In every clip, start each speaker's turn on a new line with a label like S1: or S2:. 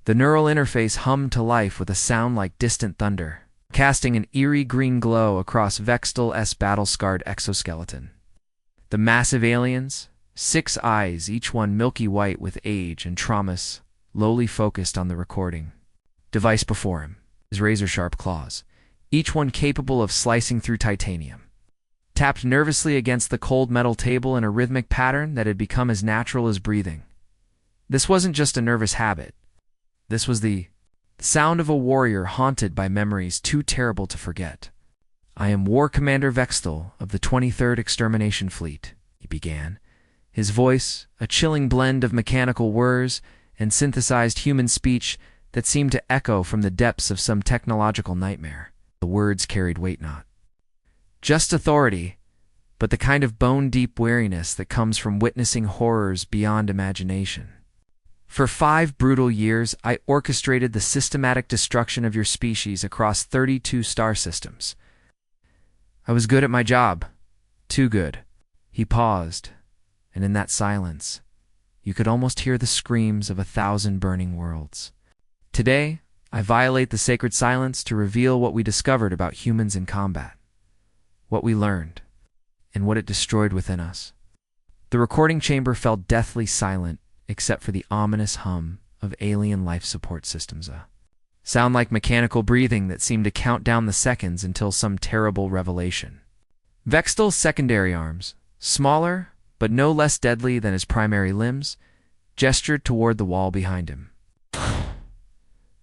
S1: The neural interface hummed to life with a sound like distant thunder, casting an eerie green glow across Vextel's battle-scarred exoskeleton. The massive aliens, 6 eyes, each one milky white with age and traumas, lowly focused on the recording device before him, his razor-sharp claws, each one capable of slicing through titanium, tapped nervously against the cold metal table in a rhythmic pattern that had become as natural as breathing. This wasn't just a nervous habit. This was the sound of a warrior haunted by memories too terrible to forget. "I am War Commander Vextel of the 23rd Extermination Fleet," he began, his voice a chilling blend of mechanical whirs and synthesized human speech that seemed to echo from the depths of some technological nightmare. The words carried weight, not just authority, but the kind of bone-deep weariness that comes from witnessing horrors beyond imagination. "For 5 brutal years, I orchestrated the systematic destruction of your species across 32 star systems. I was good at my job. Too good." He paused, and in that silence, you could almost hear the screams of 1,000 burning worlds. "Today, I violate the sacred silence to reveal what we discovered about humans in combat, what we learned, and what it destroyed within us." The recording chamber fell deathly silent, except for the ominous hum of alien life support systems, a sound like mechanical breathing that seemed to count down the seconds until some terrible revelation. Vextel's secondary arms, smaller but no less deadly than his primary limbs, gestured toward the wall behind him.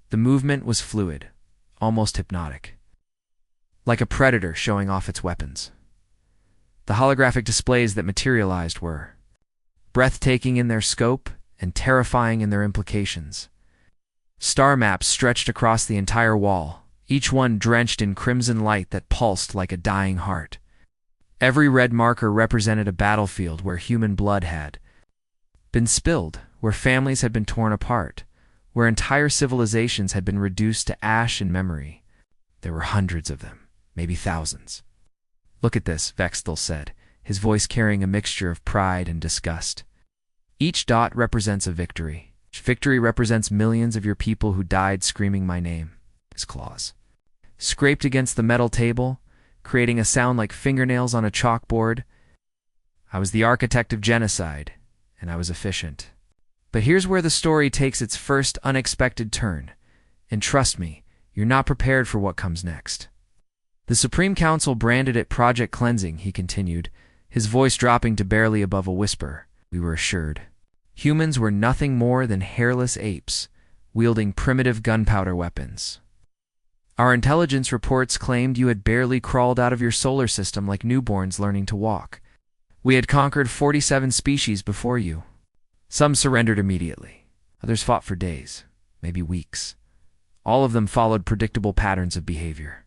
S1: The movement was fluid, almost hypnotic, like a predator showing off its weapons. The holographic displays that materialized were breathtaking in their scope and terrifying in their implications. Star maps stretched across the entire wall, each one drenched in crimson light that pulsed like a dying heart. Every red marker represented a battlefield where human blood had been spilled, where families had been torn apart, where entire civilizations had been reduced to ash and memory. There were hundreds of them, maybe thousands. "Look at this," Vextel said, his voice carrying a mixture of pride and disgust. "Each dot represents a victory. Each victory represents millions of your people who died screaming my name." His claws scraped against the metal table, creating a sound like fingernails on a chalkboard. "I was the architect of genocide, and I was efficient. But here's where the story takes its first unexpected turn, and trust me, you're not prepared for what comes next." "The Supreme Council branded it Project Cleansing," he continued, his voice dropping to barely above a whisper. "We were assured. Humans were nothing more than hairless apes, wielding primitive gunpowder weapons. Our intelligence reports claimed you had barely crawled out of your solar system like newborns learning to walk. We had conquered 47 species before you. Some surrendered immediately. Others fought for days, maybe weeks. All of them followed predictable patterns of behavior."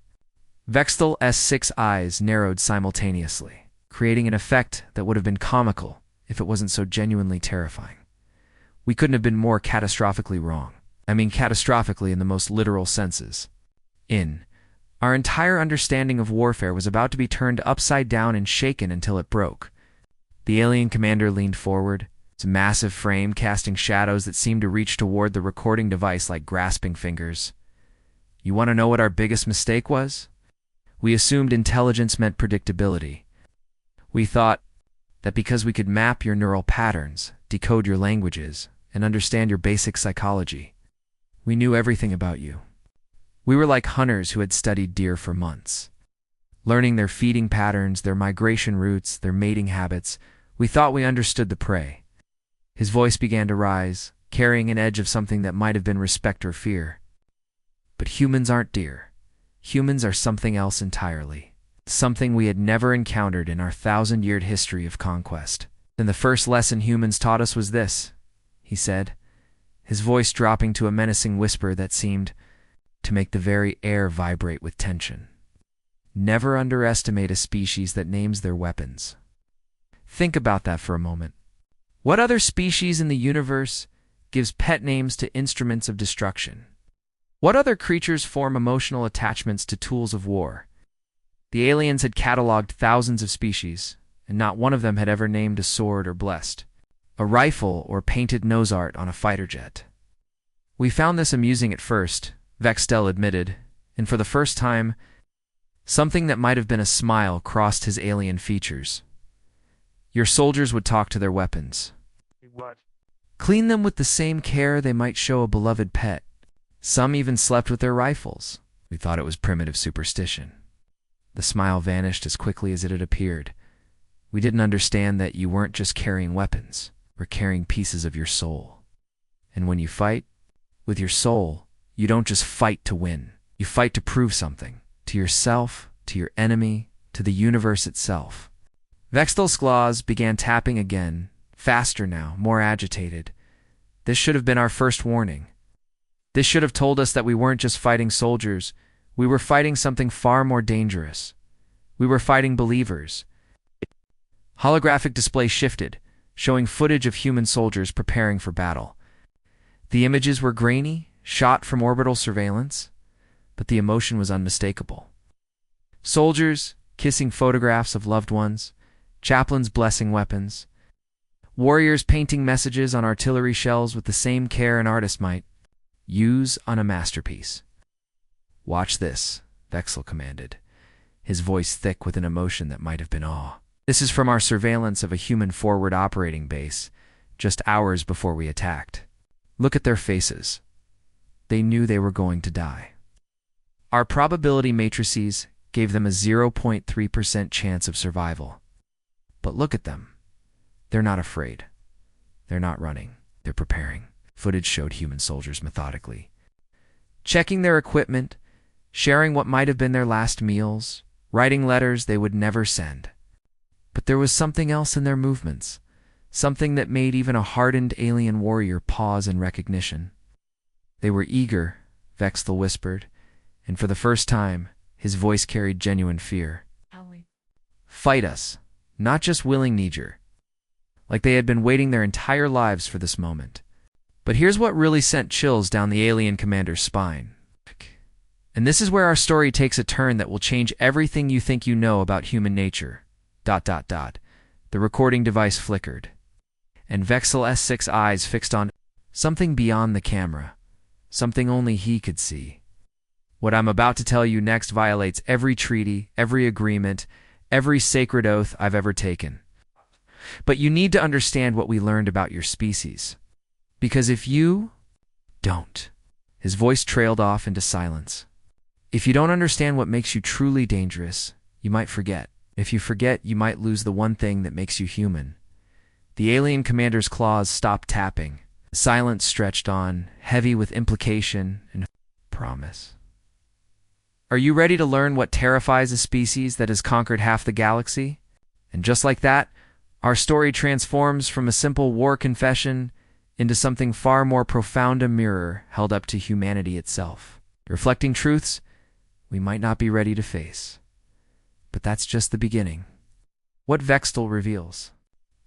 S1: Vextel's 6 eyes narrowed simultaneously, creating an effect that would have been comical if it wasn't so genuinely terrifying. "We couldn't have been more catastrophically wrong. I mean catastrophically in the most literal senses. Our entire understanding of warfare was about to be turned upside down and shaken until it broke." The alien commander leaned forward, its massive frame casting shadows that seemed to reach toward the recording device like grasping fingers. "You want to know what our biggest mistake was? We assumed intelligence meant predictability. We thought that because we could map your neural patterns, decode your languages, and understand your basic psychology, we knew everything about you. We were like hunters who had studied deer for months. Learning their feeding patterns, their migration routes, their mating habits, we thought we understood the prey." His voice began to rise, carrying an edge of something that might have been respect or fear. "But humans aren't deer. Humans are something else entirely. Something we had never encountered in our 1,000-year history of conquest. And the first lesson humans taught us was this," he said, his voice dropping to a menacing whisper that seemed to make the very air vibrate with tension. "Never underestimate a species that names their weapons." Think about that for a moment. What other species in the universe gives pet names to instruments of destruction? What other creatures form emotional attachments to tools of war? The aliens had cataloged thousands of species, and not one of them had ever named a sword or blessed a rifle or painted nose art on a fighter jet. We found this amusing at first, Vextel admitted, and for the first time, something that might have been a smile crossed his alien features. Your soldiers would talk to their weapons.
S2: What?
S1: Clean them with the same care they might show a beloved pet. Some even slept with their rifles. We thought it was primitive superstition. The smile vanished as quickly as it had appeared. We didn't understand that you weren't just carrying weapons, we're carrying pieces of your soul. And when you fight, with your soul, you don't just fight to win. You fight to prove something. To yourself, to your enemy, to the universe itself. Vextel's claws began tapping again, faster now, more agitated. This should have been our first warning. This should have told us that we weren't just fighting soldiers, we were fighting something far more dangerous. We were fighting believers. Holographic display shifted, showing footage of human soldiers preparing for battle. The images were grainy, shot from orbital surveillance, but the emotion was unmistakable. Soldiers kissing photographs of loved ones, chaplains blessing weapons, warriors painting messages on artillery shells with the same care an artist might use on a masterpiece. Watch this, Vexel commanded, his voice thick with an emotion that might have been awe. This is from our surveillance of a human forward operating base, just hours before we attacked. Look at their faces. They knew they were going to die. Our probability matrices gave them a 0.3% chance of survival. But look at them. They're not afraid. They're not running. They're preparing. Footage showed human soldiers methodically, checking their equipment, sharing what might have been their last meals, writing letters they would never send. But there was something else in their movements, something that made even a hardened alien warrior pause in recognition. They were eager, Vexel whispered, and for the first time, his voice carried genuine fear. Fight us, not just willing Niger. Like they had been waiting their entire lives for this moment. But here's what really sent chills down the alien commander's spine. And this is where our story takes a turn that will change everything you think you know about human nature. ... The recording device flickered, and Vexel S6 eyes fixed on something beyond the camera, something only he could see. What I'm about to tell you next violates every treaty, every agreement, every sacred oath I've ever taken. But you need to understand what we learned about your species. Because if you don't, his voice trailed off into silence. If you don't understand what makes you truly dangerous, you might forget. If you forget, you might lose the one thing that makes you human. The alien commander's claws stopped tapping. Silence stretched on, heavy with implication and promise. Are you ready to learn what terrifies a species that has conquered half the galaxy? And just like that, our story transforms from a simple war confession into something far more profound, a mirror held up to humanity itself, reflecting truths we might not be ready to face. But that's just the beginning. What Vexel reveals.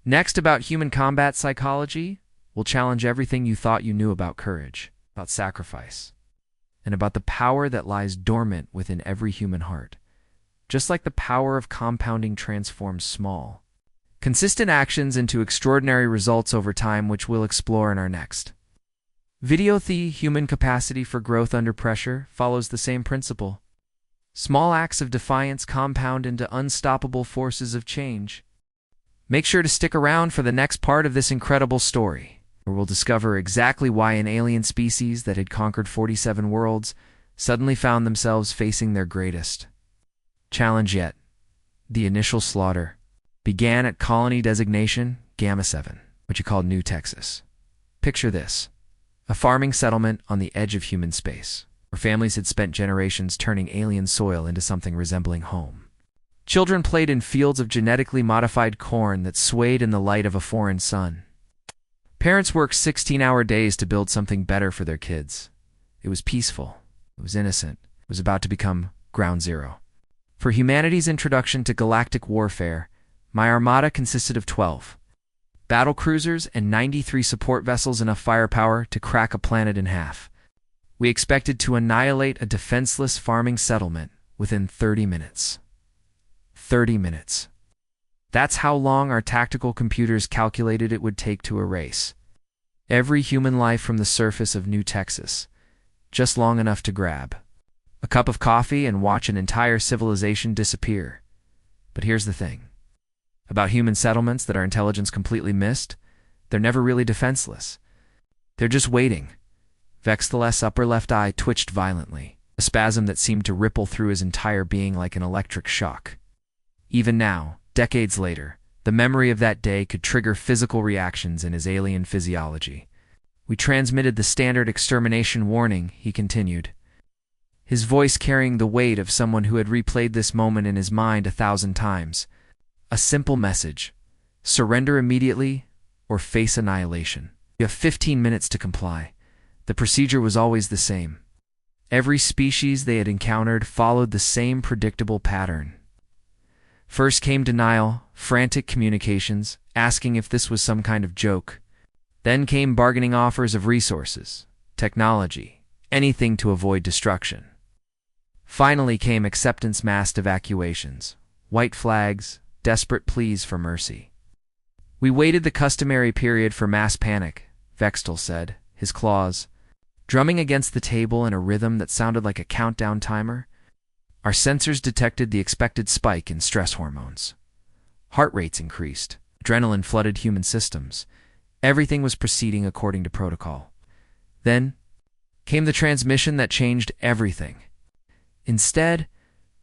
S1: Next, about human combat psychology, will challenge everything you thought you knew about courage, about sacrifice, and about the power that lies dormant within every human heart. Just like the power of compounding transforms small, consistent actions into extraordinary results over time, which we'll explore in our next video. The human capacity for growth under pressure follows the same principle. Small acts of defiance compound into unstoppable forces of change. Make sure to stick around for the next part of this incredible story, where we'll discover exactly why an alien species that had conquered 47 worlds suddenly found themselves facing their greatest challenge yet. The initial slaughter began at colony designation Gamma 7, which you called New Texas. Picture this: a farming settlement on the edge of human space, where families had spent generations turning alien soil into something resembling home. Children played in fields of genetically modified corn that swayed in the light of a foreign sun. Parents worked 16-hour days to build something better for their kids. It was peaceful. It was innocent. It was about to become ground zero. For humanity's introduction to galactic warfare, my armada consisted of 12 battle cruisers and 93 support vessels, enough firepower to crack a planet in half. We expected to annihilate a defenseless farming settlement within 30 minutes. 30 minutes. That's how long our tactical computers calculated it would take to erase. Every human life from the surface of New Texas, just long enough to grab a cup of coffee and watch an entire civilization disappear. But here's the thing. About human settlements that our intelligence completely missed, they're never really defenseless. They're just waiting. Vextel's upper left eye twitched violently, a spasm that seemed to ripple through his entire being like an electric shock. Even now, decades later, the memory of that day could trigger physical reactions in his alien physiology. We transmitted the standard extermination warning, he continued, his voice carrying the weight of someone who had replayed this moment in his mind 1,000 times. A simple message: surrender immediately or face annihilation. You have 15 minutes to comply. The procedure was always the same. Every species they had encountered followed the same predictable pattern. First came denial, frantic communications, asking if this was some kind of joke. Then came bargaining offers of resources, technology, anything to avoid destruction. Finally came acceptance-masked evacuations, white flags, desperate pleas for mercy. We waited the customary period for mass panic, Vextel said, his claws drumming against the table in a rhythm that sounded like a countdown timer. Our sensors detected the expected spike in stress hormones. Heart rates increased, adrenaline flooded human systems. Everything was proceeding according to protocol. Then came the transmission that changed everything. Instead,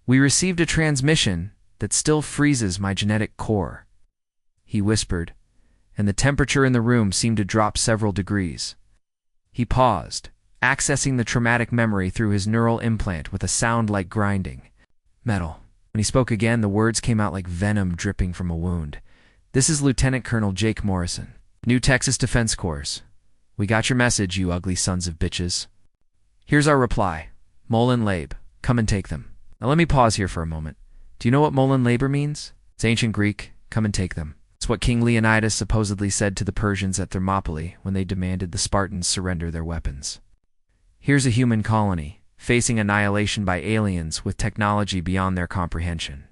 S1: we received a transmission that still freezes my genetic core, he whispered, and the temperature in the room seemed to drop several degrees. He paused, accessing the traumatic memory through his neural implant with a sound like grinding metal. When he spoke again, the words came out like venom dripping from a wound. This is Lieutenant Colonel Jake Morrison, New Texas Defense Corps. We got your message, you ugly sons of bitches. Here's our reply. Molin Labe, come and take them. Now let me pause here for a moment. Do you know what Molin Laber means? It's ancient Greek. Come and take them. It's what King Leonidas supposedly said to the Persians at Thermopylae when they demanded the Spartans surrender their weapons. Here's a human colony, facing annihilation by aliens with technology beyond their comprehension.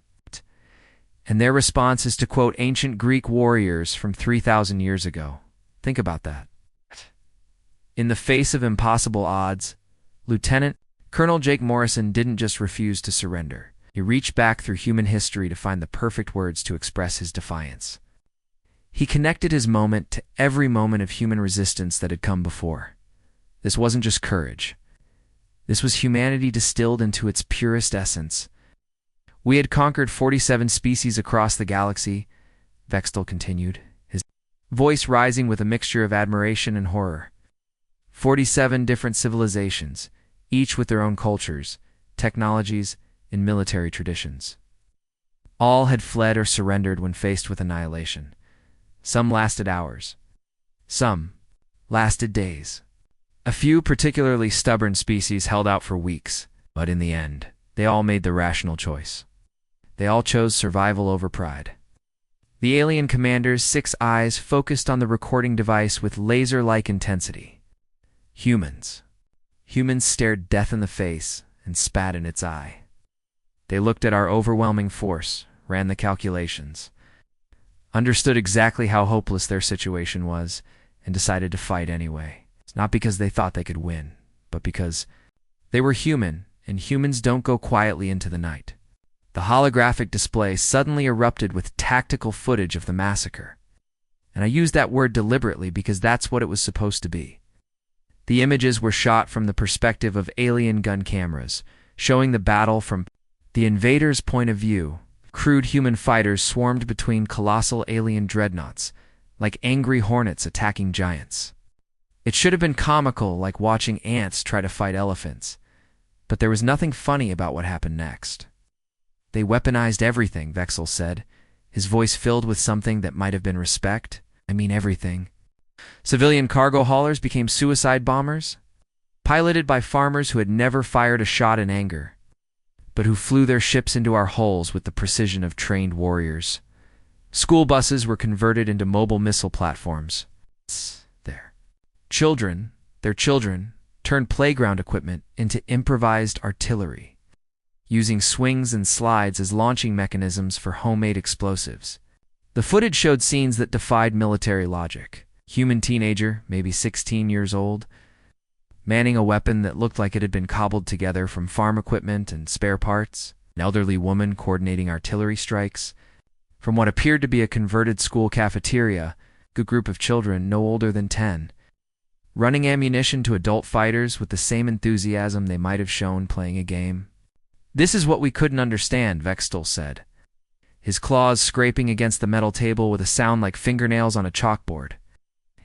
S1: And their response is to quote ancient Greek warriors from 3,000 years ago. Think about that. In the face of impossible odds, Lieutenant Colonel Jake Morrison didn't just refuse to surrender. He reached back through human history to find the perfect words to express his defiance. He connected his moment to every moment of human resistance that had come before. This wasn't just courage. This was humanity distilled into its purest essence. We had conquered 47 species across the galaxy, Vextel continued, his voice rising with a mixture of admiration and horror. 47 different civilizations, each with their own cultures, technologies, and military traditions. All had fled or surrendered when faced with annihilation. Some lasted hours. Some lasted days. A few particularly stubborn species held out for weeks, but in the end, they all made the rational choice. They all chose survival over pride. The alien commander's 6 eyes focused on the recording device with laser-like intensity. Humans stared death in the face and spat in its eye. They looked at our overwhelming force, ran the calculations, understood exactly how hopeless their situation was, and decided to fight anyway. It's not because they thought they could win, but because they were human, and humans don't go quietly into the night. The holographic display suddenly erupted with tactical footage of the massacre. And I use that word deliberately because that's what it was supposed to be. The images were shot from the perspective of alien gun cameras, showing the battle from the invaders' point of view. Crude human fighters swarmed between colossal alien dreadnoughts, like angry hornets attacking giants. It should have been comical, like watching ants try to fight elephants. But there was nothing funny about what happened next. They weaponized everything, Vextel said, his voice filled with something that might have been respect. I mean everything. Civilian cargo haulers became suicide bombers, piloted by farmers who had never fired a shot in anger, but who flew their ships into our hulls with the precision of trained warriors. School buses were converted into mobile missile platforms. Their children, turned playground equipment into improvised artillery, using swings and slides as launching mechanisms for homemade explosives. The footage showed scenes that defied military logic. human teenager, maybe 16 years old, manning a weapon that looked like it had been cobbled together from farm equipment and spare parts, an elderly woman coordinating artillery strikes. From what appeared to be a converted school cafeteria, a group of children no older than 10, running ammunition to adult fighters with the same enthusiasm they might have shown playing a game. "This is what we couldn't understand," Vextol said, his claws scraping against the metal table with a sound like fingernails on a chalkboard.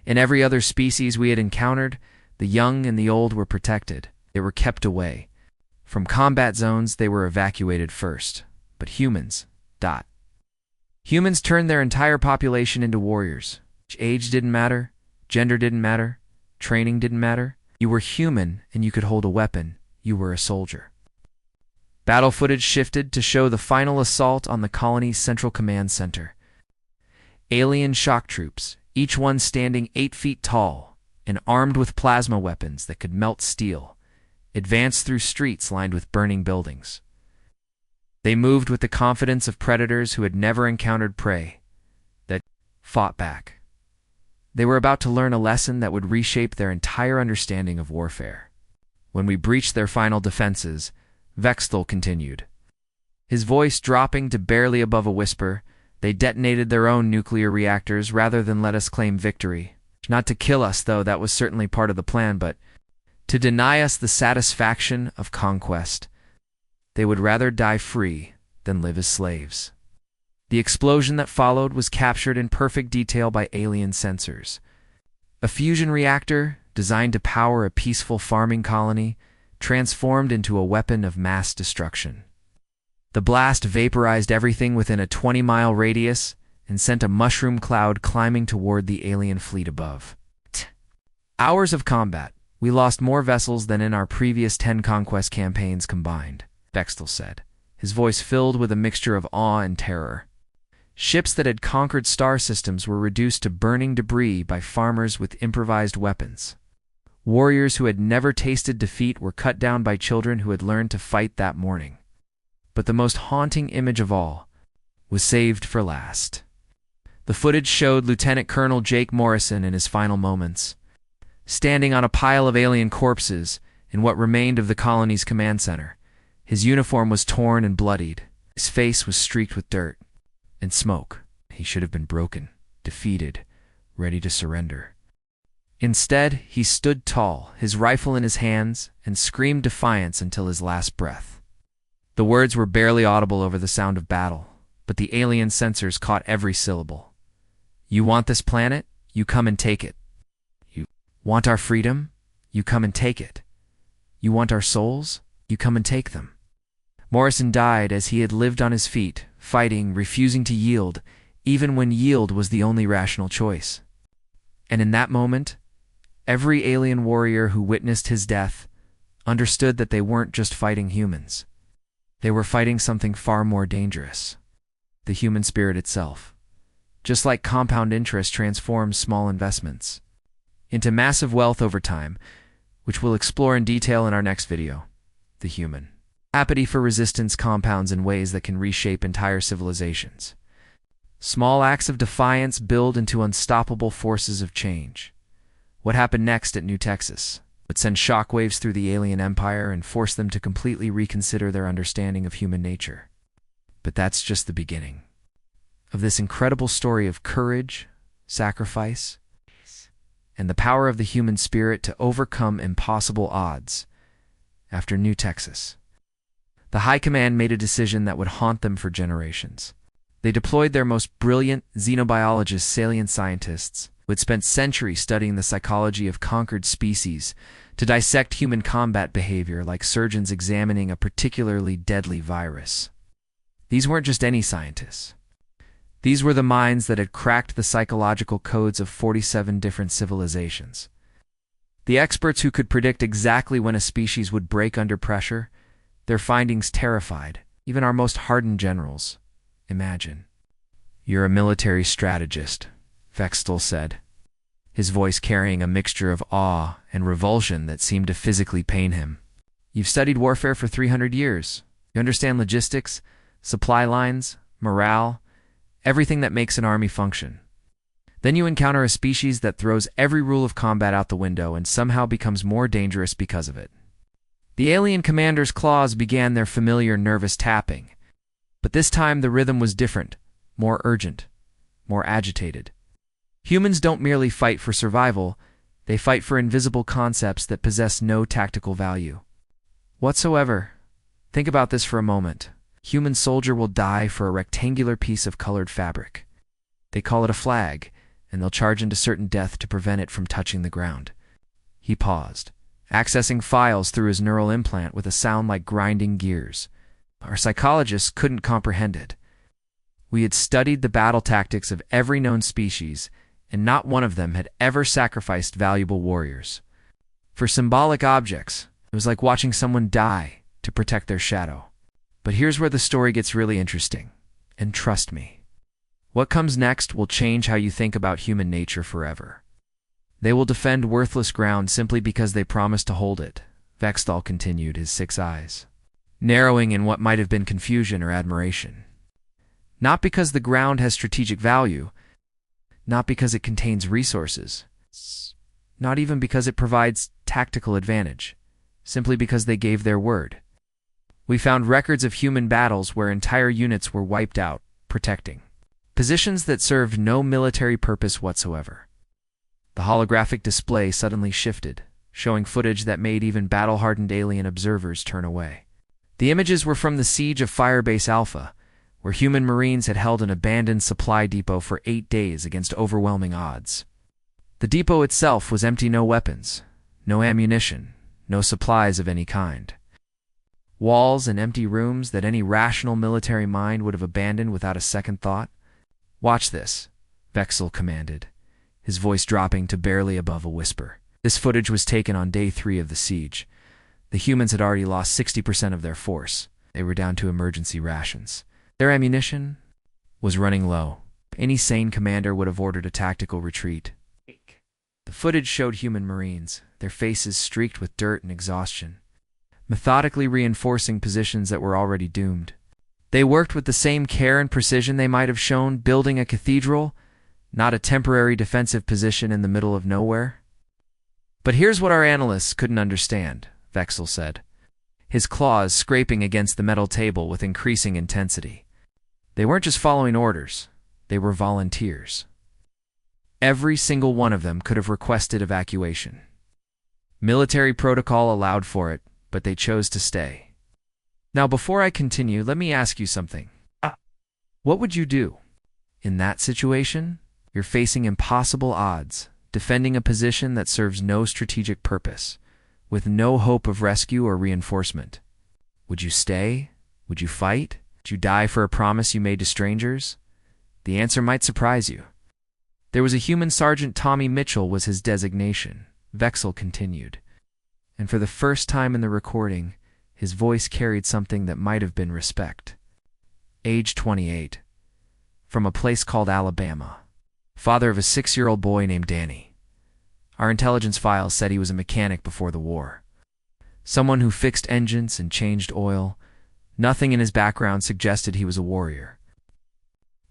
S1: In every other species we had encountered, the young and the old were protected. They were kept away. From combat zones, they were evacuated first. But humans, Humans turned their entire population into warriors. Age didn't matter, gender didn't matter, training didn't matter. You were human and you could hold a weapon. You were a soldier. Battle footage shifted to show the final assault on the colony's central command center. Alien shock troops, each one standing 8 feet tall and armed with plasma weapons that could melt steel, advanced through streets lined with burning buildings. They moved with the confidence of predators who had never encountered prey, that fought back. They were about to learn a lesson that would reshape their entire understanding of warfare. When we breached their final defenses, Vextol continued, his voice dropping to barely above a whisper, they detonated their own nuclear reactors rather than let us claim victory. Not to kill us, though that was certainly part of the plan, but to deny us the satisfaction of conquest. They would rather die free than live as slaves. The explosion that followed was captured in perfect detail by alien sensors. A fusion reactor, designed to power a peaceful farming colony, transformed into a weapon of mass destruction. The blast vaporized everything within a 20-mile radius and sent a mushroom cloud climbing toward the alien fleet above. Hours of combat. We lost more vessels than in our previous 10 conquest campaigns combined, Vextol said, his voice filled with a mixture of awe and terror. Ships that had conquered star systems were reduced to burning debris by farmers with improvised weapons. Warriors who had never tasted defeat were cut down by children who had learned to fight that morning. But the most haunting image of all was saved for last. The footage showed Lieutenant Colonel Jake Morrison in his final moments, standing on a pile of alien corpses in what remained of the colony's command center. His uniform was torn and bloodied. His face was streaked with dirt and smoke. He should have been broken, defeated, ready to surrender. Instead, he stood tall, his rifle in his hands, and screamed defiance until his last breath. The words were barely audible over the sound of battle, but the alien sensors caught every syllable. "You want this planet? You come and take it. You want our freedom? You come and take it. You want our souls? You come and take them." Morrison died as he had lived on his feet, fighting, refusing to yield, even when yield was the only rational choice. And in that moment, every alien warrior who witnessed his death understood that they weren't just fighting humans. They were fighting something far more dangerous, the human spirit itself. Just like compound interest transforms small investments into massive wealth over time, which we'll explore in detail in our next video, the human capacity for resistance compounds in ways that can reshape entire civilizations. Small acts of defiance build into unstoppable forces of change. What happened next at New Texas would send shockwaves through the alien empire and force them to completely reconsider their understanding of human nature. But that's just the beginning of this incredible story of courage, sacrifice, and the power of the human spirit to overcome impossible odds. After New Texas, the High Command made a decision that would haunt them for generations. They deployed their most brilliant xenobiologists, salient scientists, who had spent centuries studying the psychology of conquered species, to dissect human combat behavior like surgeons examining a particularly deadly virus. These weren't just any scientists. These were the minds that had cracked the psychological codes of 47 different civilizations. The experts who could predict exactly when a species would break under pressure. Their findings terrified even our most hardened generals. Imagine. "You're a military strategist," Vextol said, his voice carrying a mixture of awe and revulsion that seemed to physically pain him. "You've studied warfare for 300 years. You understand logistics, supply lines, morale, everything that makes an army function. Then you encounter a species that throws every rule of combat out the window and somehow becomes more dangerous because of it. The alien commander's claws began their familiar nervous tapping, but this time the rhythm was different, more urgent, more agitated. Humans don't merely fight for survival, they fight for invisible concepts that possess no tactical value whatsoever. Think about this for a moment. Human soldier will die for a rectangular piece of colored fabric. They call it a flag, and they'll charge into certain death to prevent it from touching the ground. He paused, accessing files through his neural implant with a sound like grinding gears. Our psychologists couldn't comprehend it. We had studied the battle tactics of every known species, and not one of them had ever sacrificed valuable warriors. For symbolic objects, it was like watching someone die to protect their shadow. But here's where the story gets really interesting. And trust me, what comes next will change how you think about human nature forever. They will defend worthless ground simply because they promised to hold it, Vexthal continued, his 6 eyes narrowing in what might have been confusion or admiration. Not because the ground has strategic value, not because it contains resources, not even because it provides tactical advantage, simply because they gave their word. We found records of human battles where entire units were wiped out, protecting positions that served no military purpose whatsoever. The holographic display suddenly shifted, showing footage that made even battle-hardened alien observers turn away. The images were from the siege of Firebase Alpha, where human Marines had held an abandoned supply depot for 8 days against overwhelming odds. The depot itself was empty, no weapons, no ammunition, no supplies of any kind. Walls and empty rooms that any rational military mind would have abandoned without a second thought. Watch this, Vexel commanded, his voice dropping to barely above a whisper. This footage was taken on day 3 of the siege. The humans had already lost 60% of their force. They were down to emergency rations. Their ammunition was running low. Any sane commander would have ordered a tactical retreat. The footage showed human Marines, their faces streaked with dirt and exhaustion, methodically reinforcing positions that were already doomed. They worked with the same care and precision they might have shown building a cathedral, not a temporary defensive position in the middle of nowhere. But here's what our analysts couldn't understand, Vexel said, his claws scraping against the metal table with increasing intensity. They weren't just following orders, they were volunteers. Every single one of them could have requested evacuation. Military protocol allowed for it, but they chose to stay. Now, before I continue, let me ask you something. What would you do? In that situation, you're facing impossible odds, defending a position that serves no strategic purpose, with no hope of rescue or reinforcement. Would you stay? Would you fight? Would you die for a promise you made to strangers? The answer might surprise you. There was a human Sergeant Tommy Mitchell was his designation, Vexel continued. And for the first time in the recording, his voice carried something that might have been respect. Age 28. From a place called Alabama. Father of a 6-year-old boy named Danny. Our intelligence files said he was a mechanic before the war. Someone who fixed engines and changed oil. Nothing in his background suggested he was a warrior.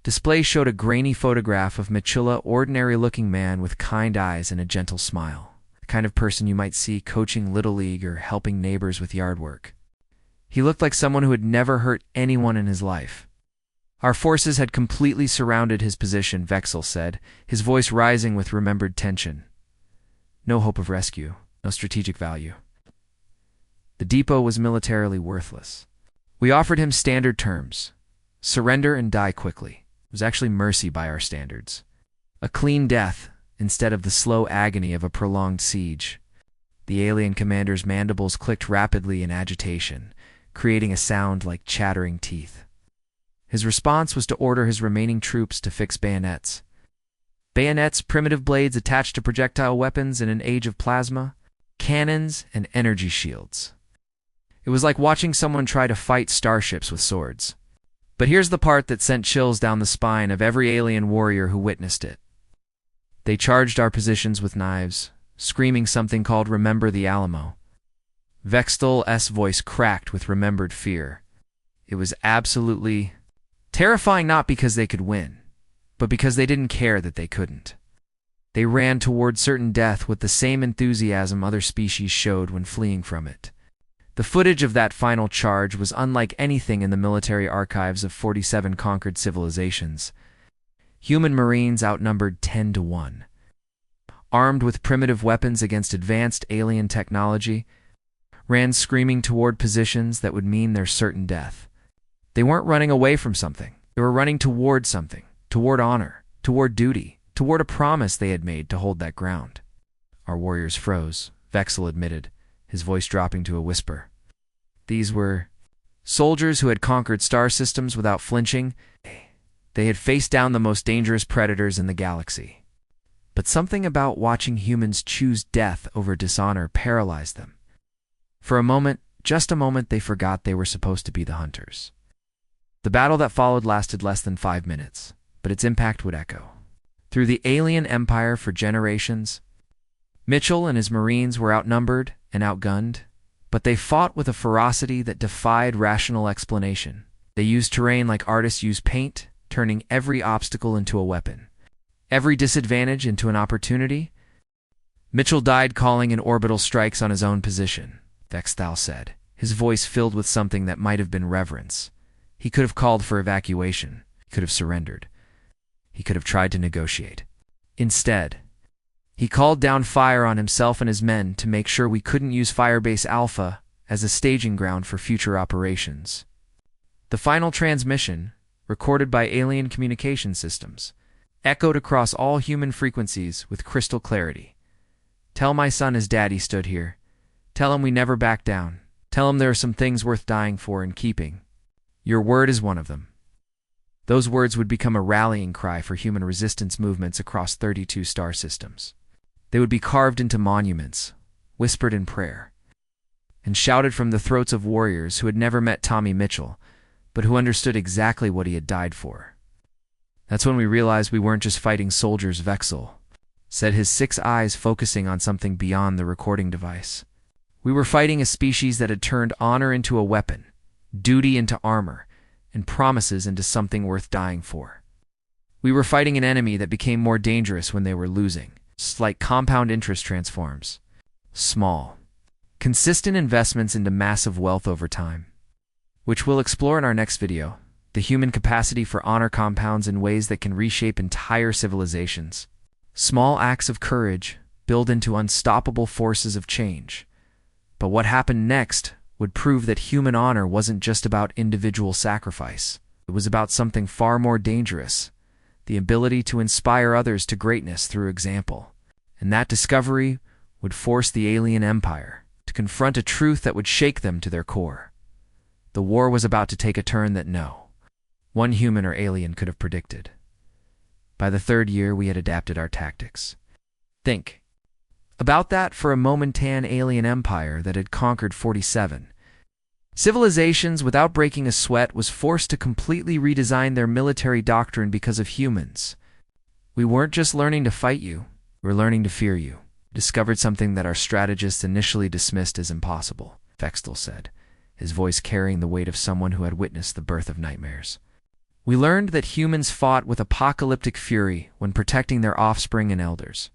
S1: Display showed a grainy photograph of Mitchell, ordinary-looking man with kind eyes and a gentle smile. The kind of person you might see coaching Little League or helping neighbors with yard work. He looked like someone who had never hurt anyone in his life. Our forces had completely surrounded his position, Vexel said, his voice rising with remembered tension. No hope of rescue, no strategic value. The depot was militarily worthless. We offered him standard terms. Surrender and die quickly. It was actually mercy by our standards. A clean death instead of the slow agony of a prolonged siege. The alien commander's mandibles clicked rapidly in agitation, creating a sound like chattering teeth. His response was to order his remaining troops to fix bayonets. Bayonets, primitive blades attached to projectile weapons in an age of plasma, cannons, and energy shields. It was like watching someone try to fight starships with swords. But here's the part that sent chills down the spine of every alien warrior who witnessed it. They charged our positions with knives, screaming something called "Remember the Alamo." Vextel's voice cracked with remembered fear. It was absolutely terrifying, not because they could win, but because they didn't care that they couldn't. They ran toward certain death with the same enthusiasm other species showed when fleeing from it. The footage of that final charge was unlike anything in the military archives of 47 conquered civilizations. Human Marines outnumbered 10-1. Armed with primitive weapons against advanced alien technology, ran screaming toward positions that would mean their certain death. They weren't running away from something. They were running toward something, toward honor, toward duty, toward a promise they had made to hold that ground. Our warriors froze, Vexel admitted, his voice dropping to a whisper. These were soldiers who had conquered star systems without flinching. They had faced down the most dangerous predators in the galaxy. But something about watching humans choose death over dishonor paralyzed them. For a moment, just a moment, they forgot they were supposed to be the hunters. The battle that followed lasted less than 5 minutes, but its impact would echo through the alien empire for generations. Mitchell and his Marines were outnumbered and outgunned, but they fought with a ferocity that defied rational explanation. They used terrain like artists use paint, turning every obstacle into a weapon, every disadvantage into an opportunity. Mitchell died calling in orbital strikes on his own position, Vexthal said, his voice filled with something that might have been reverence. He could have called for evacuation. He could have surrendered. He could have tried to negotiate. Instead, he called down fire on himself and his men to make sure we couldn't use Firebase Alpha as a staging ground for future operations. The final transmission, recorded by alien communication systems, echoed across all human frequencies with crystal clarity. Tell my son his daddy stood here. Tell him we never back down. Tell him there are some things worth dying for and keeping. Your word is one of them. Those words would become a rallying cry for human resistance movements across 32 star systems. They would be carved into monuments, whispered in prayer, and shouted from the throats of warriors who had never met Tommy Mitchell, but who understood exactly what he had died for. That's when we realized we weren't just fighting soldiers, Vexel said, his 6 eyes focusing on something beyond the recording device. We were fighting a species that had turned honor into a weapon, duty into armor, and promises into something worth dying for. We were fighting an enemy that became more dangerous when they were losing, like compound interest transforms. Small, consistent investments into massive wealth over time, which we'll explore in our next video, the human capacity for honor compounds in ways that can reshape entire civilizations. Small acts of courage build into unstoppable forces of change. But what happened next would prove that human honor wasn't just about individual sacrifice. It was about something far more dangerous, the ability to inspire others to greatness through example. And that discovery would force the alien empire to confront a truth that would shake them to their core. The war was about to take a turn that no one human or alien could have predicted. By the 3rd year, we had adapted our tactics. Think about that for a momentan alien empire that had conquered 47 civilizations without breaking a sweat was forced to completely redesign their military doctrine because of humans. We weren't just learning to fight you, we were learning to fear you. We discovered something that our strategists initially dismissed as impossible, Vextel said, his voice carrying the weight of someone who had witnessed the birth of nightmares. We learned that humans fought with apocalyptic fury when protecting their offspring and elders.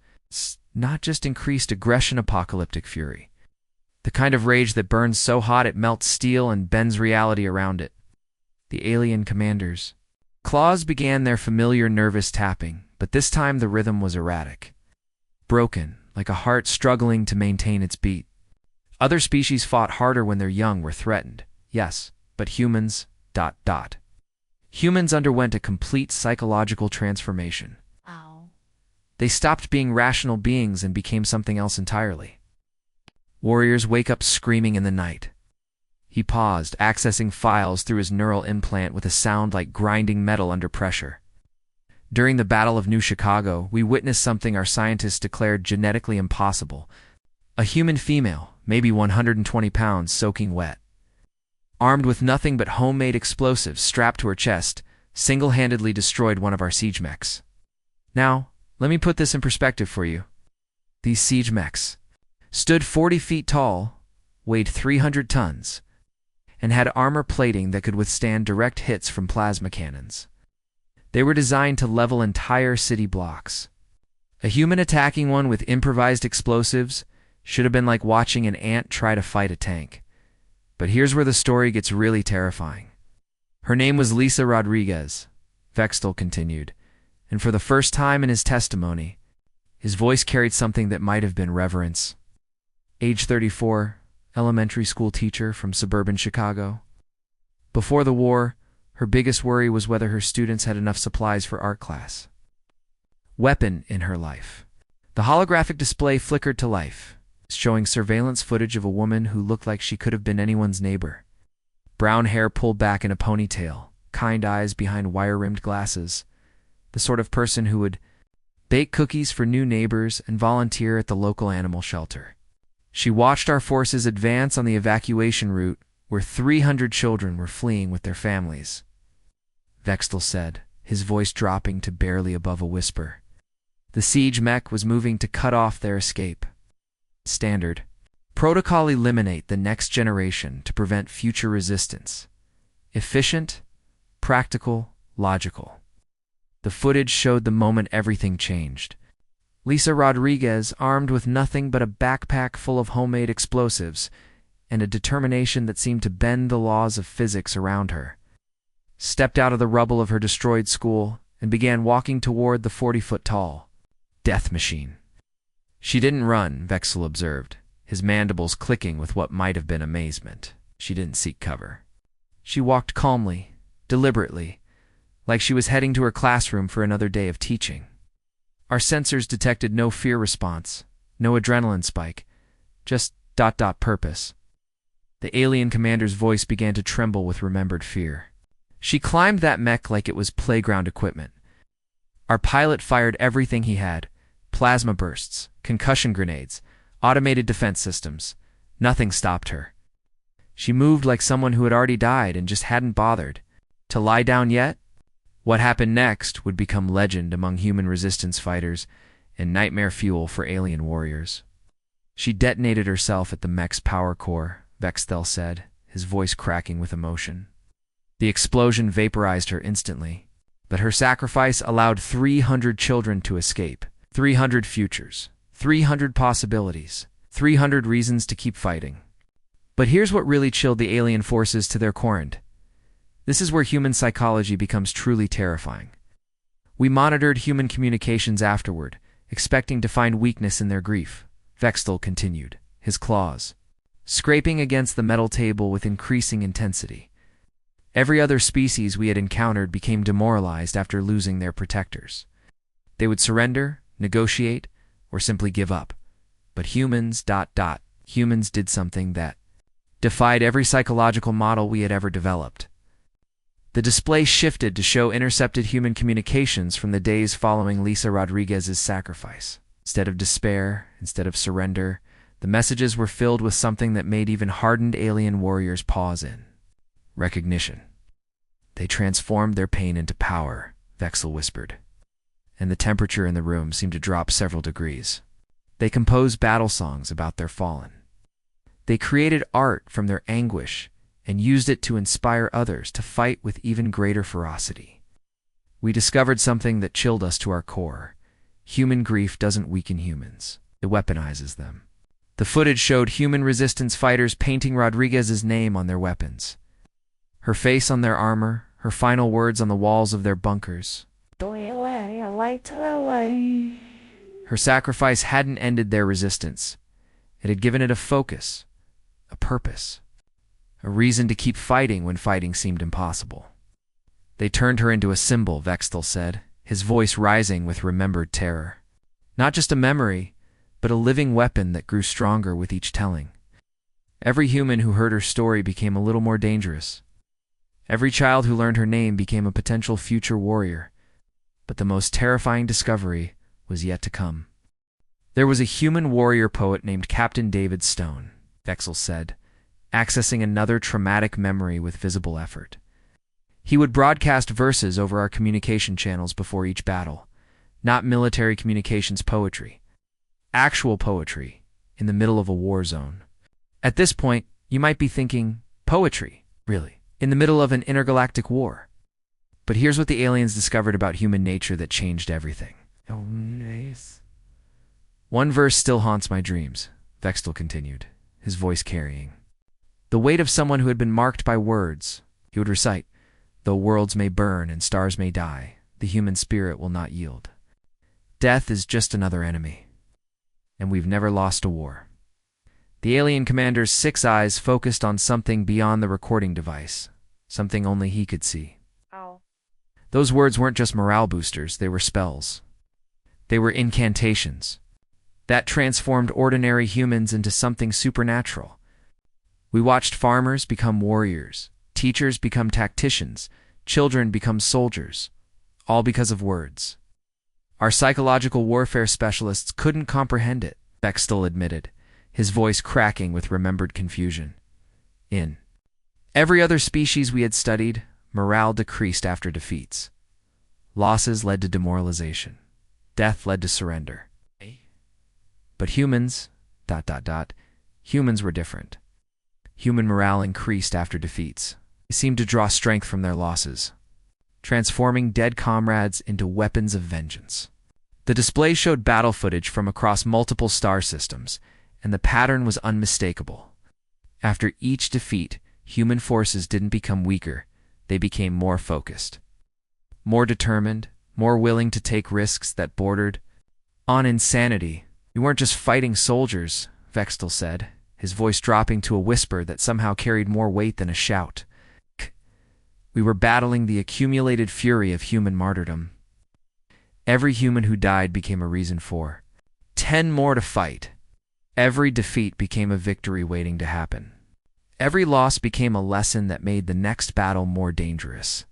S1: Not just increased aggression, apocalyptic fury. The kind of rage that burns so hot it melts steel and bends reality around it. The alien commanders' claws began their familiar nervous tapping, but this time the rhythm was erratic. Broken, like a heart struggling to maintain its beat. Other species fought harder when their young were threatened, yes, but humans... Humans underwent a complete psychological transformation. They stopped being rational beings and became something else entirely. Warriors wake up screaming in the night. He paused, accessing files through his neural implant with a sound like grinding metal under pressure. During the Battle of New Chicago, we witnessed something our scientists declared genetically impossible. A human female, maybe 120 pounds, soaking wet, armed with nothing but homemade explosives strapped to her chest, single-handedly destroyed one of our siege mechs. Now, let me put this in perspective for you. These siege mechs stood 40 feet tall, weighed 300 tons, and had armor plating that could withstand direct hits from plasma cannons. They were designed to level entire city blocks. A human attacking one with improvised explosives should have been like watching an ant try to fight a tank. But here's where the story gets really terrifying. Her name was Lisa Rodriguez, Vextel continued, and for the first time in his testimony, his voice carried something that might have been reverence. Age 34, elementary school teacher from suburban Chicago. Before the war, her biggest worry was whether her students had enough supplies for art class. Weapon in her life. The holographic display flickered to life, showing surveillance footage of a woman who looked like she could have been anyone's neighbor. Brown hair pulled back in a ponytail, kind eyes behind wire-rimmed glasses. The sort of person who would bake cookies for new neighbors and volunteer at the local animal shelter. She watched our forces advance on the evacuation route where 300 children were fleeing with their families. Vextel said, his voice dropping to barely above a whisper. The siege mech was moving to cut off their escape. Standard. Protocol: eliminate the next generation to prevent future resistance. Efficient, practical, logical. The footage showed the moment everything changed. Lisa Rodriguez, armed with nothing but a backpack full of homemade explosives and a determination that seemed to bend the laws of physics around her, stepped out of the rubble of her destroyed school and began walking toward the 40-foot-tall death machine. She didn't run, Vexel observed, his mandibles clicking with what might have been amazement. She didn't seek cover. She walked calmly, deliberately, like she was heading to her classroom for another day of teaching. Our sensors detected no fear response, no adrenaline spike, just ... purpose. The alien commander's voice began to tremble with remembered fear. She climbed that mech like it was playground equipment. Our pilot fired everything he had: plasma bursts, concussion grenades, automated defense systems. Nothing stopped her. She moved like someone who had already died and just hadn't bothered to lie down yet. What happened next would become legend among human resistance fighters and nightmare fuel for alien warriors. She detonated herself at the mech's power core, Vextel said, his voice cracking with emotion. The explosion vaporized her instantly, but her sacrifice allowed 300 children to escape. 300 futures, 300 possibilities, 300 reasons to keep fighting. But here's what really chilled the alien forces to their core. This is where human psychology becomes truly terrifying. We monitored human communications afterward, expecting to find weakness in their grief. Vextel continued, his claws scraping against the metal table with increasing intensity. Every other species we had encountered became demoralized after losing their protectors. They would surrender, negotiate, or simply give up. But humans ... humans did something that defied every psychological model we had ever developed. The display shifted to show intercepted human communications from the days following Lisa Rodriguez's sacrifice. Instead of despair, instead of surrender, the messages were filled with something that made even hardened alien warriors pause in recognition. They transformed their pain into power, Vexel whispered, and the temperature in the room seemed to drop several degrees. They composed battle songs about their fallen. They created art from their anguish and used it to inspire others to fight with even greater ferocity. We discovered something that chilled us to our core. Human grief doesn't weaken humans. It weaponizes them. The footage showed human resistance fighters painting Rodriguez's name on their weapons. Her face on their armor, her final words on the walls of their bunkers. Her sacrifice hadn't ended their resistance. It had given it a focus, a purpose, a reason to keep fighting when fighting seemed impossible. They turned her into a symbol, Vextel said, his voice rising with remembered terror. Not just a memory, but a living weapon that grew stronger with each telling. Every human who heard her story became a little more dangerous. Every child who learned her name became a potential future warrior. But the most terrifying discovery was yet to come. There was a human warrior poet named Captain David Stone, Vexel said, accessing another traumatic memory with visible effort. He would broadcast verses over our communication channels before each battle, not military communications poetry, actual poetry in the middle of a war zone. At this point, you might be thinking, poetry, really, in the middle of an intergalactic war. But here's what the aliens discovered about human nature that changed everything. One verse still haunts my dreams, Vextel continued, his voice carrying the weight of someone who had been marked by words. He would recite, "Though worlds may burn and stars may die, the human spirit will not yield. Death is just another enemy, and we've never lost a war." The alien commander's 6 eyes focused on something beyond the recording device, something only he could see.
S2: Ow.
S1: Those words weren't just morale boosters, they were spells. They were incantations that transformed ordinary humans into something supernatural. We watched farmers become warriors, teachers become tacticians, children become soldiers, all because of words. Our psychological warfare specialists couldn't comprehend it, Bextel admitted, his voice cracking with remembered confusion. In every other species we had studied, morale decreased after defeats. Losses led to demoralization. Death led to surrender. But humans, humans were different. Human morale increased after defeats. They seemed to draw strength from their losses, transforming dead comrades into weapons of vengeance. The display showed battle footage from across multiple star systems, and the pattern was unmistakable. After each defeat, human forces didn't become weaker, they became more focused, more determined, more willing to take risks that bordered on insanity. "We weren't just fighting soldiers," Vextel said, his voice dropping to a whisper that somehow carried more weight than a shout. "We were battling the accumulated fury of human martyrdom. Every human who died became a reason for 10 more to fight. Every defeat became a victory waiting to happen. Every loss became a lesson that made the next battle more dangerous."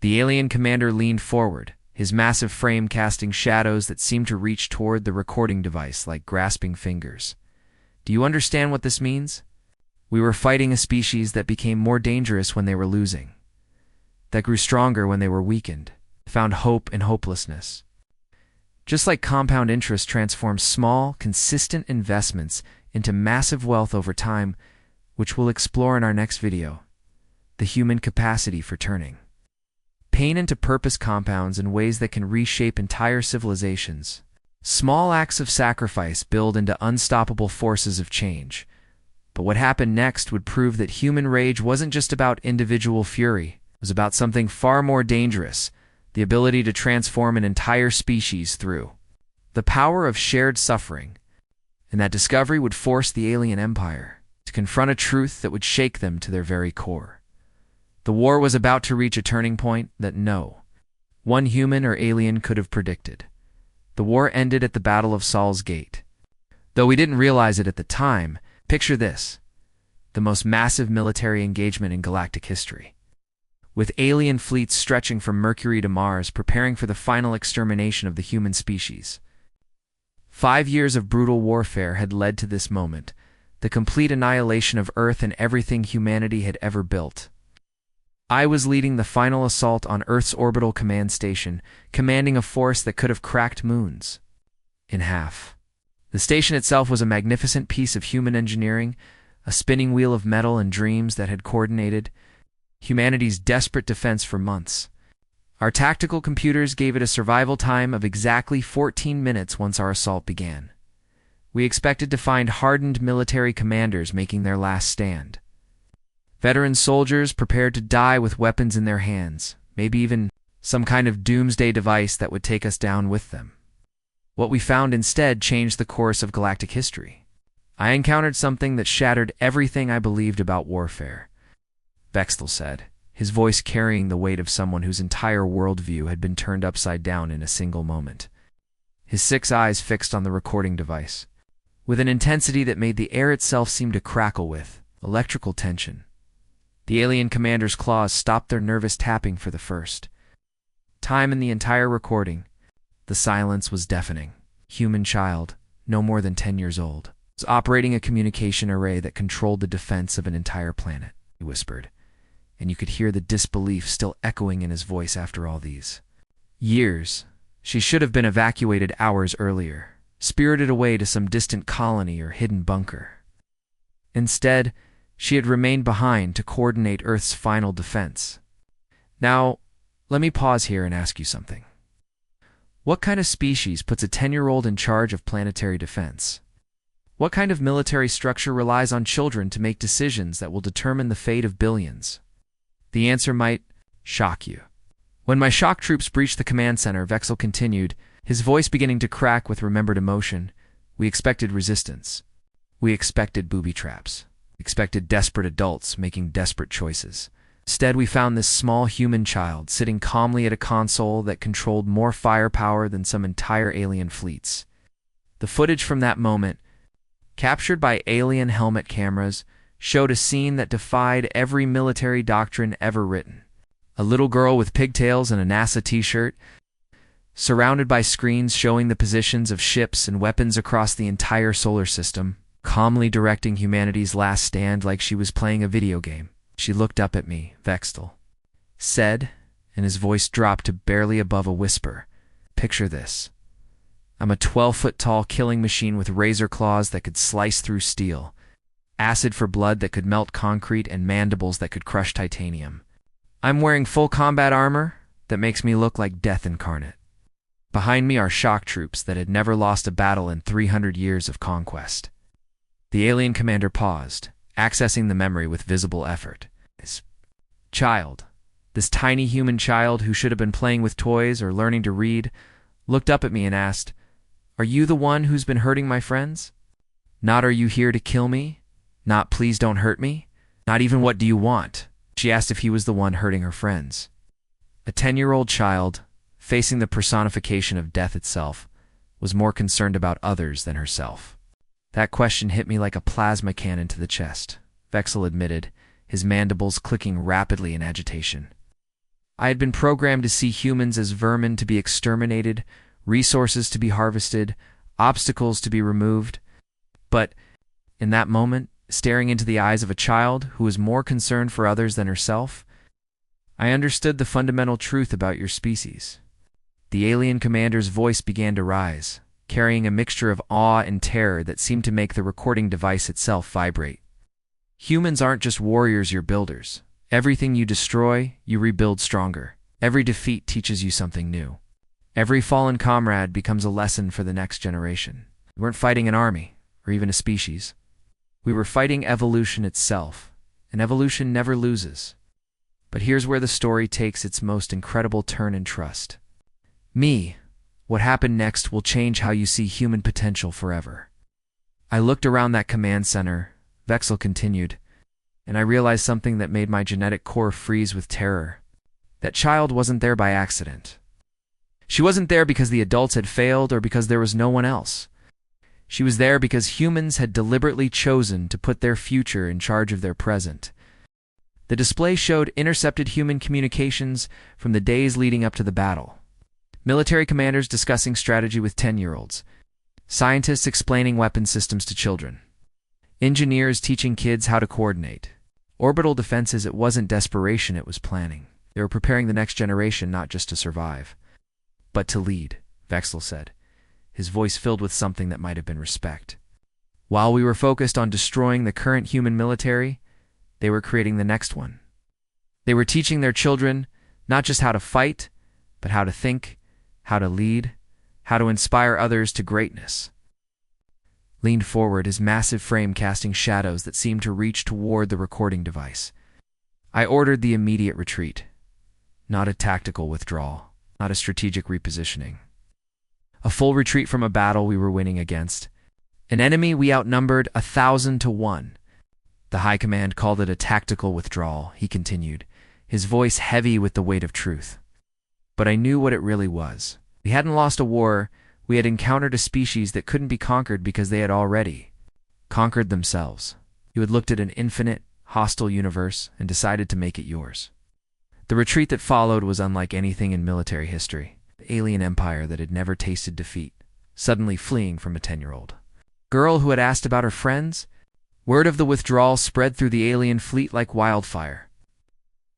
S1: The alien commander leaned forward, his massive frame casting shadows that seemed to reach toward the recording device like grasping fingers. "Do you understand what this means? We were fighting a species that became more dangerous when they were losing, that grew stronger when they were weakened, found hope in hopelessness. Just like compound interest transforms small, consistent investments into massive wealth over time, which we'll explore in our next video, the human capacity for turning pain into purpose compounds in ways that can reshape entire civilizations. Small acts of sacrifice build into unstoppable forces of change. But what happened next would prove that human rage wasn't just about individual fury. It was about something far more dangerous, the ability to transform an entire species through the power of shared suffering. And that discovery would force the alien empire to confront a truth that would shake them to their very core. The war was about to reach a turning point that no one human or alien could have predicted. The war ended at the Battle of Saul's Gate. Though we didn't realize it at the time, picture this: the most massive military engagement in galactic history, with alien fleets stretching from Mercury to Mars, preparing for the final extermination of the human species. 5 years of brutal warfare had led to this moment, the complete annihilation of Earth and everything humanity had ever built. I was leading the final assault on Earth's orbital command station, commanding a force that could have cracked moons in half. The station itself was a magnificent piece of human engineering, a spinning wheel of metal and dreams that had coordinated humanity's desperate defense for months. Our tactical computers gave it a survival time of exactly 14 minutes once our assault began. We expected to find hardened military commanders making their last stand. Veteran soldiers prepared to die with weapons in their hands, maybe even some kind of doomsday device that would take us down with them. What we found instead changed the course of galactic history. I encountered something that shattered everything I believed about warfare, Vextel said, his voice carrying the weight of someone whose entire worldview had been turned upside down in a single moment. His 6 eyes fixed on the recording device, with an intensity that made the air itself seem to crackle with electrical tension. The alien commander's claws stopped their nervous tapping for the first time in the entire recording. The silence was deafening. Human child, no more than 10 years old, was operating a communication array that controlled the defense of an entire planet, he whispered, and you could hear the disbelief still echoing in his voice after all these years. She should have been evacuated hours earlier, spirited away to some distant colony or hidden bunker. Instead, she had remained behind to coordinate Earth's final defense. Now, let me pause here and ask you something. What kind of species puts a 10-year-old in charge of planetary defense? What kind of military structure relies on children to make decisions that will determine the fate of billions? The answer might shock you. When my shock troops breached the command center, Vexel continued, his voice beginning to crack with remembered emotion. We expected resistance. We expected booby traps. We expected desperate adults making desperate choices. Instead, we found this small human child sitting calmly at a console that controlled more firepower than some entire alien fleets. The footage from that moment, captured by alien helmet cameras, showed a scene that defied every military doctrine ever written. A little girl with pigtails and a NASA t-shirt, surrounded by screens showing the positions of ships and weapons across the entire solar system, calmly directing humanity's last stand like she was playing a video game. She looked up at me, Vexel said, and his voice dropped to barely above a whisper. Picture this. I'm a 12-foot-tall killing machine with razor claws that could slice through steel, acid for blood that could melt concrete, and mandibles that could crush titanium. I'm wearing full combat armor that makes me look like death incarnate. Behind me are shock troops that had never lost a battle in 300 years of conquest. The alien commander paused, accessing the memory with visible effort. This child, this tiny human child who should have been playing with toys or learning to read, looked up at me and asked, "Are you the one who's been hurting my friends? Not are you here to kill me? Not please don't hurt me? Not even what do you want?" She asked if he was the one hurting her friends. A 10-year-old child, facing the personification of death itself, was more concerned about others than herself. That question hit me like a plasma cannon to the chest, Vexel admitted, his mandibles clicking rapidly in agitation. I had been programmed to see humans as vermin to be exterminated, resources to be harvested, obstacles to be removed. But in that moment, staring into the eyes of a child who was more concerned for others than herself, I understood the fundamental truth about your species. The alien commander's voice began to rise, carrying a mixture of awe and terror that seemed to make the recording device itself vibrate. Humans aren't just warriors, you're builders. Everything you destroy, you rebuild stronger. Every defeat teaches you something new. Every fallen comrade becomes a lesson for the next generation. We weren't fighting an army, or even a species. We were fighting evolution itself, and evolution never loses. But here's where the story takes its most incredible turn in trust. What happened next will change how you see human potential forever. I looked around that command center, Vexel continued, and I realized something that made my genetic core freeze with terror. That child wasn't there by accident. She wasn't there because the adults had failed or because there was no one else. She was there because humans had deliberately chosen to put their future in charge of their present. The display showed intercepted human communications from the days leading up to the battle. Military commanders discussing strategy with 10-year-olds. Scientists explaining weapon systems to children. Engineers teaching kids how to coordinate. Orbital defenses, it wasn't desperation, it was planning. They were preparing the next generation not just to survive, but to lead, Vexel said, his voice filled with something that might have been respect. While we were focused on destroying the current human military, they were creating the next one. They were teaching their children not just how to fight, but how to think, how to lead, how to inspire others to greatness. Leaned forward, his massive frame casting shadows that seemed to reach toward the recording device. I ordered the immediate retreat. Not a tactical withdrawal, not a strategic repositioning. A full retreat from a battle we were winning against. An enemy we outnumbered 1,000 to 1. The High Command called it a tactical withdrawal, he continued, his voice heavy with the weight of truth. But I knew what it really was. We hadn't lost a war, we had encountered a species that couldn't be conquered because they had already conquered themselves. You had looked at an infinite, hostile universe and decided to make it yours. The retreat that followed was unlike anything in military history. The alien empire that had never tasted defeat, suddenly fleeing from a 10-year-old girl who had asked about her friends. Word of the withdrawal spread through the alien fleet like wildfire.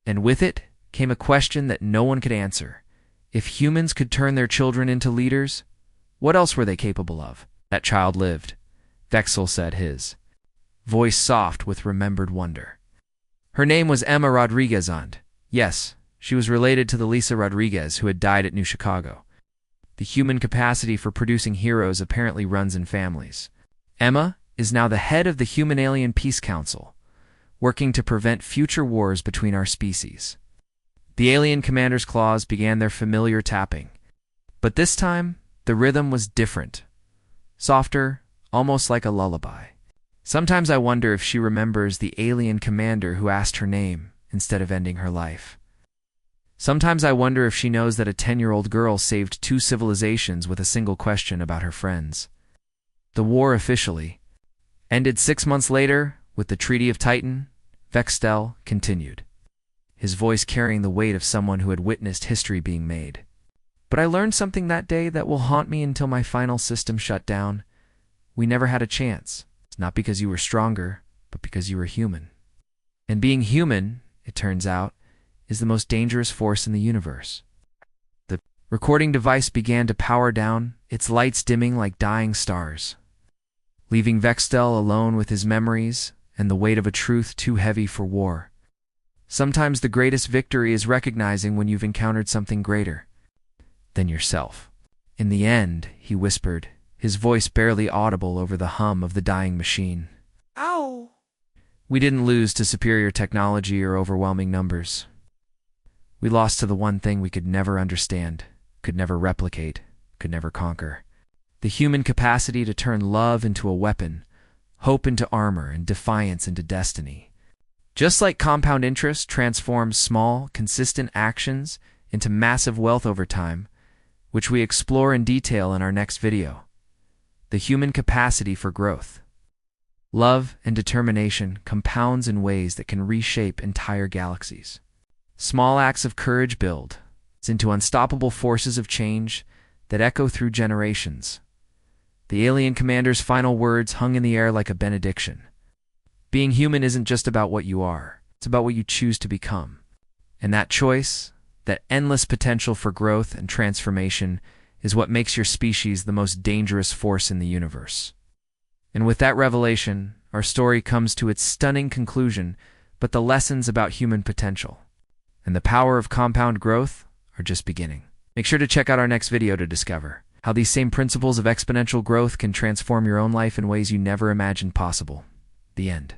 S1: And with it came a question that no one could answer. If humans could turn their children into leaders, what else were they capable of? That child lived, Vexel said, his voice soft with remembered wonder. Her name was Emma Rodriguez, and yes, she was related to the Lisa Rodriguez who had died at New Chicago. The human capacity for producing heroes apparently runs in families. Emma is now the head of the Human-Alien Peace Council, working to prevent future wars between our species. The alien commander's claws began their familiar tapping, but this time the rhythm was different, softer, almost like a lullaby. Sometimes I wonder if she remembers the alien commander who asked her name instead of ending her life. Sometimes I wonder if she knows that a 10-year-old girl saved 2 civilizations with a single question about her friends. The war officially ended 6 months later with the Treaty of Titan. Vextel continued, his voice carrying the weight of someone who had witnessed history being made. But I learned something that day that will haunt me until my final system shut down. We never had a chance. It's not because you were stronger, but because you were human. And being human, it turns out, is the most dangerous force in the universe. The recording device began to power down, its lights dimming like dying stars, leaving Vextel alone with his memories and the weight of a truth too heavy for war. Sometimes the greatest victory is recognizing when you've encountered something greater than yourself. In the end, he whispered, his voice barely audible over the hum of the dying machine.
S2: Ow!
S1: We didn't lose to superior technology or overwhelming numbers. We lost to the one thing we could never understand, could never replicate, could never conquer. The human capacity to turn love into a weapon, hope into armor, and defiance into destiny. Just like compound interest transforms small, consistent actions into massive wealth over time, which we explore in detail in our next video. The human capacity for growth. Love and determination compounds in ways that can reshape entire galaxies. Small acts of courage build into unstoppable forces of change that echo through generations. The alien commander's final words hung in the air like a benediction. Being human isn't just about what you are, it's about what you choose to become. And that choice, that endless potential for growth and transformation, is what makes your species the most dangerous force in the universe. And with that revelation, our story comes to its stunning conclusion, but the lessons about human potential and the power of compound growth are just beginning. Make sure to check out our next video to discover how these same principles of exponential growth can transform your own life in ways you never imagined possible. The end.